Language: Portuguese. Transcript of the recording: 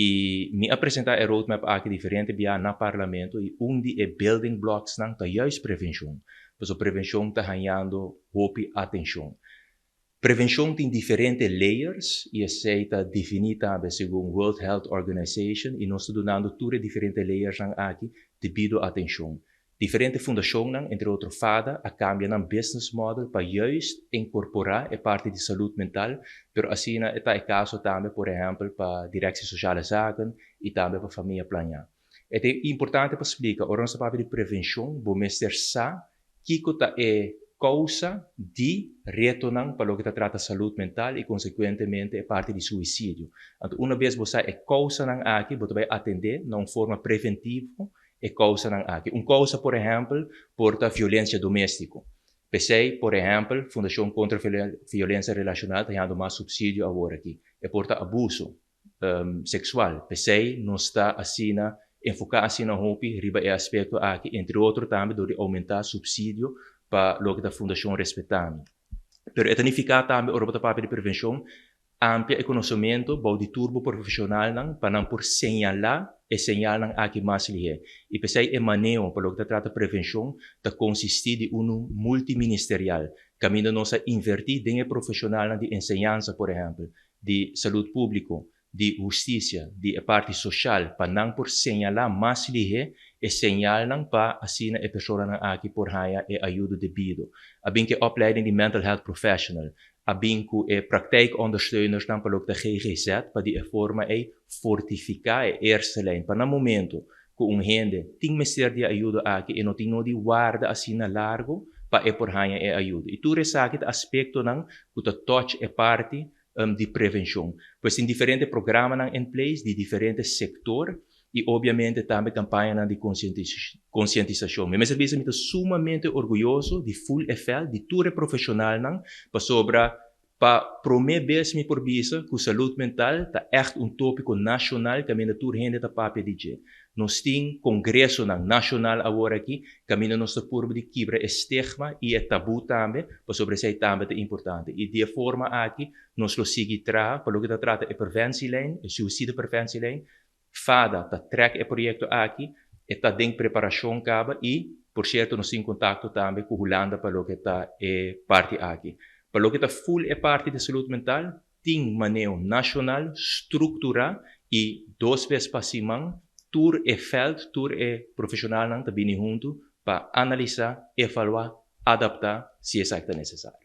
E me apresentar a roadmap aqui diferente via na parlamento e de building blocks nang ta juist prevenção. Pois a prevenção está ganhando hope atenção. Prevenção tem diferentes layers e aceita definida segundo World Health Organization e nós estamos dando tudo diferentes layers aqui devido à atenção. Diferentes fundações, entre outros, FADA, a cambiar um business model para juist incorporar a parte de saúde mental, pero assim está o caso também, por exemplo, para direção sociale zaken e também para família planear. É importante para explicar, a nossa parte de prevenção, vou mostrar que é causa de retorno para o que trata de saúde mental e, consequentemente, a parte de suicídio. Então, uma vez você é causa aqui, você vai atender de uma forma preventiva e causa aqui. Causa, por exemplo, porta violência doméstica. PCI, por exemplo, Fundação contra a Violência Relacional, está dando mais subsídio agora aqui. E porta abuso sexual. PCI não está assim, enfocar assim na roupa, riba é aspecto aqui, entre outros também, de aumentar subsídio para o que a Fundação respeitando. Pero é significa também, o papel de prevenção, amplia conhecimento, de turbo profissional, para não por señalar e señalar aqui mais lié. E pensei é manejo para o que trata de prevenção, de consistir de multiministerial, caminho nós a invertir em profissional de ensinança, por exemplo, de saúde pública, de justiça, de parte social, para não por señalar mais lié e señalar para assim a pessoa aqui por raia e ajuda devido. A bem que opleiding de mental health professional, a bem que praktijkondersteuners dan para o que GGZ, para de forma fortificar a eerste lijn, para no momento que gente tem mestre de ajuda aqui e não tem de guarda assim na largo, para por raia e ajuda. E tudo isso aqui aspecto não que touch é parte de prevenção. Pois tem diferentes programas em place de diferentes setores e, obviamente, também campanha de conscientização. Meu serviço é sumamente orgulhoso de full effect, de tudo profissional, para promover por visa que a saúde mental está echt tópico nacional que a toda gente está papel de nós temos congresso nacional agora aqui, caminho nós por de quebra estigma e é tabu também, para sobre isso também é importante. E de forma aqui, nós lo seguimos para o que trata de preventielijn, suicídio preventielijn, FADA está track o projeto aqui, está em preparação caba e, por certo, nós temos contato também com a Holanda para o que está parte aqui. Para o que está full é parte de saúde mental, tem manejo nacional, estrutura e 2 vezes para cima, tur e feld, tur e profissional está vindo junto para analisar, evaluar, adaptar se é necessário.